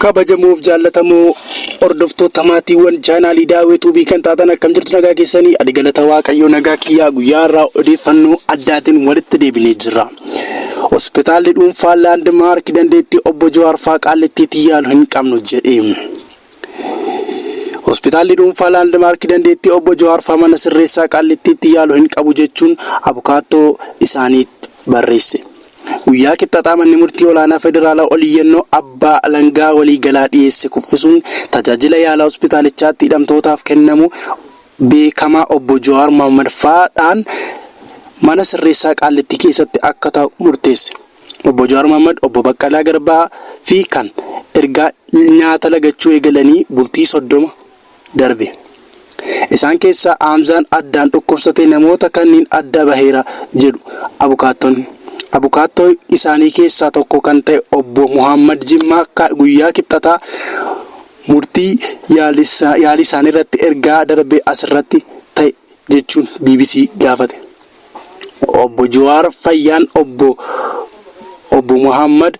kabajamuuf jaallatamoo hordoftoota maatiiwwan chaanaalii daawwituu kan taatan akkam jirtu nagaa keessanii adigalata waaqayyoo nagaa kiyyaa guyyaa irraa odeeffannoo addaatiin walitti deebinee jirra. Hospitaalli dhuunfaa Laandmaark dandeettii obbo Jawaar Qaallitti yaalu hin qabnu jedhe. Hospitaalli dhuunfaa Laandmaark dandeettii obbo Jawaar mana sirreessaa Qaallitti yaalu hin qabu jechuun abukaattoo isaanii barreesse. Guyyaa kibxataa manni murtii olaanaa federaalaa oliyyannoo abbaa alangaa waliigalaa dhiyeesse kuffisuun tajaajila yaalaa hospitaalichaatti hidhamtootaaf kennamu beekamaa obbo Jawaar Mohaammed faadhaan mana sirreessaa Qaallitti keessatti akka ta'u murteesse. Obbo Jawaar Mohaammed obbo Baqqalaa Garbaa fi kan ergaa nyaata lagachuu eegalanii bultii 30 darbe. Isaan keessaa Aamzaan addaan dhukkubsatee namoota kanneen adda baheera jedhu abukaattonni. Abukaattoo isaanii keessaa tokko kan ta'e obbo Muhammad Jimmaa guyyaa kibxataa murtii yaalii isaanii irratti ergaa darbe asirratti ta'e jechuun BBC gaafate. Obbo Jawaar fayyaan obbo Muhammad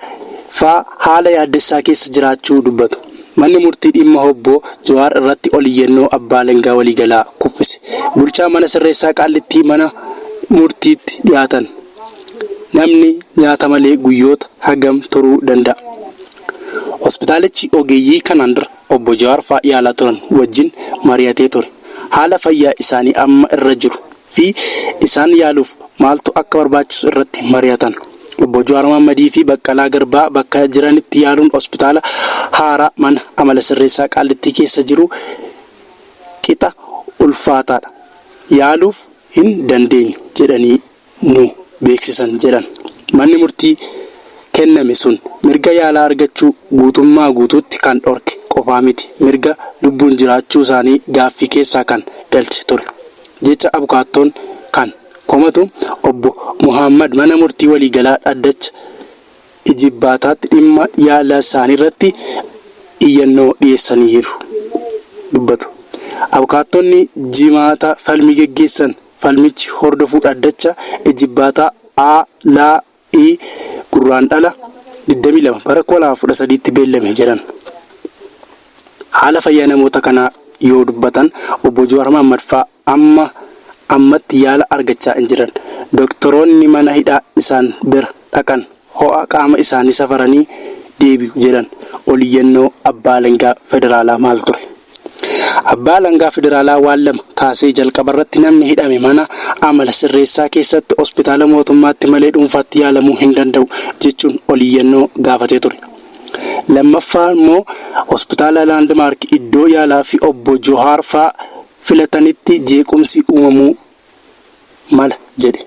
faa haala yaaddessaa keessa jiraachuu dubbatu. Manni murtii dhimma obbo Jawaar irratti oliyyannoo abbaa alangaa waliigalaa kuffise. Bulchaa mana sirreessaa Qaallitti mana murtiitti dhiyaatan. Namni nyaata malee guyyoota hagam turuu danda'a. Hospitaalichi ogeeyyii kanaan dura obbo Jawaar fa'aa yaalaa turan wajjin mari'atee ture. Haala fayyaa isaanii amma irra jiru fi isaan yaaluuf maaltu akka barbaachisu irratti mari'atan. Obbo Jawaar Mohaammed fi Baqqalaa Garbaa bakka jiranitti yaaluun hospitaala haaraa mana amala sirreessaa Qaallitti keessa jiru qixa ulfaataadha. Yaaluuf hin dandeenyu jedhanii nu beeksisan jedhan. Manni murtii kenname sun mirga yaalaa argachuu guutummaa guutuutti kan dhorke qofaa miti, mirga lubbuun jiraachuu isaanii gaaffii keessaa kan galche ture jecha abukaattoon kan komatu obbo Muhammad mana murtii waliigalaa dhaddacha Ijibbaataatti dhimma yaala isaanii irratti iyyannoo dhiyeessaniiru dubbatu. Abukaattonni jimaata falmii geggeessan falmichi hordofuu dhaddacha Ijibbaataa Gurraandhala 22 bara 2013tti beellame jedhan. Haala fayyaa namoota kanaa yoo dubbatan obbo Jawaar Mohaammed fa'aa ammatti yaala argachaa hin jiran. Doktoroonni mana hidhaa isaan bira dhaqan ho'a qaama isaanii safaranii deebi'u jedhan. Oliyyannoo abbaa alangaa federaalaa maal ture? Abbaa alangaa federaalaa waan lama kaasee jalqaba irratti namni hidhame mana amala sirreessaa keessatti hospitaala mootummaatti malee dhuunfaatti yaalamuu hin danda'u jechuun oliyyannoo gaafatee ture. Lammaffaa immoo hospitaala Laandmaark iddoo yaalaa fi obbo Jawaar fa'aa filatanitti jeequmsi uumamuu mala jedhe.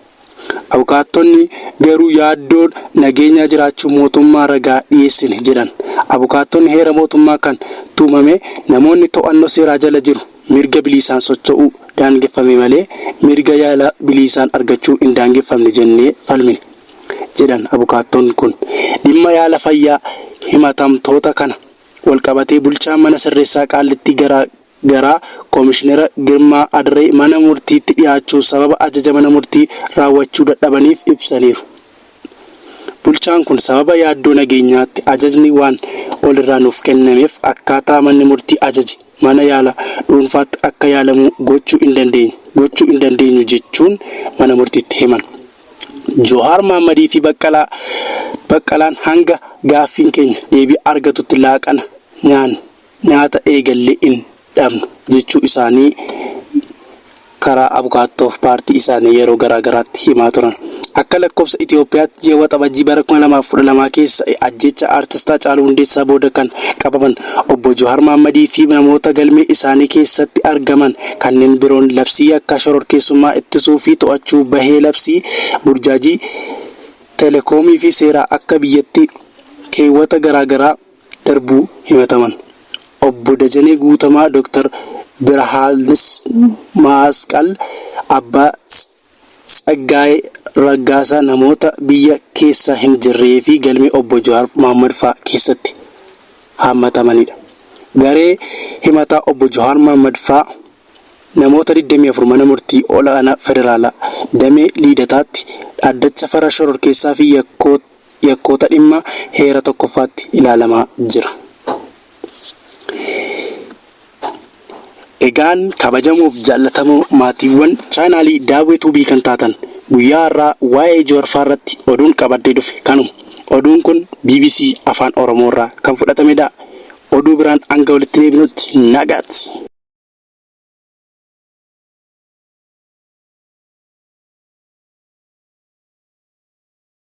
Abukaattonni garuu yaaddoon nageenya jiraachuu mootummaa ragaa dhiyeessine jedhan. Abukaattonni heera mootummaa kan tumame namoonni to'annoo seeraa jala jiru mirga bilisaan socho'uu daangeffame malee mirga yaala bilisaan argachuu hin daangeffamne jennee falmine jedhan. Abukaattonni kun dhimma yaala fayyaa himatamtoota kana walqabatee bulchaa mana sirreessaa Qaallitti garaa Koomishinara Girmaa Adaree mana murtiitti dhiyaachuu sababa ajaja mana murtii raawwachuu dadhabaniif ibsaniiru. Bulchaan kun sababa yaaddoo nageenyaatti ajajni waan olirraa nuuf kennameef akkaataa manni murtii ajaje mana yaala dhuunfaatti akka yaalamu gochuu hin dandeenyu jechuun mana murtiitti himan. Jawaar Mohaammed fi Baqqalaan hanga gaaffiin keenya deebii argatutti laaqana nyaata eegallee hin dhabnu jechuu isaanii karaa abukaattoof paartii isaanii yeroo garaagaraatti himaa turan. Akka lakkoofsa Itoophiyaatti jeewwa xabajii bara 2012 keessa ajjecha aartistaa Haacaaluu Hundeessaa booda kan qabaman obbo Jawaar Mohaammed fi namoota galmee isaanii keessatti argaman kanneen biroon labsii akka shororkeessummaa ittisuu fi to'achuu bahee labsii burjaajii telekoomii fi seeraa akka biyyatti keewwata garaagaraa darbuu himataman. Obbo Dajanee Guutamaa, Dr. Birhaanis Masqal, Abbaa Tsaggaayee Raggaasaa namoota biyya keessa hin jirree fi galmee obbo Jawaar Mohaammed fa'aa keessatti hammatamanidha. Garee himataa obbo Jawaar Mohaammed fa'aa namoota 24 mana murtii olaanaa federaalaa damee liidataatti dhaddacha fara shororkeessaa fi yakkoota dhimma heera tokkoffaatti ilaalamaa jira. Egaan kabajamuuf jaallatamoo maatiiwwan chaanaalii Daawwee Tuubii kan taatan guyyaa har'aa waa'ee Jawaar Faarratti oduun qabadee dhufe kanuma. Oduun kun BBC Afaan Oromoo irraa kan fudhatamedha. Oduu biraan hanga walitti deebinutti nagaatti.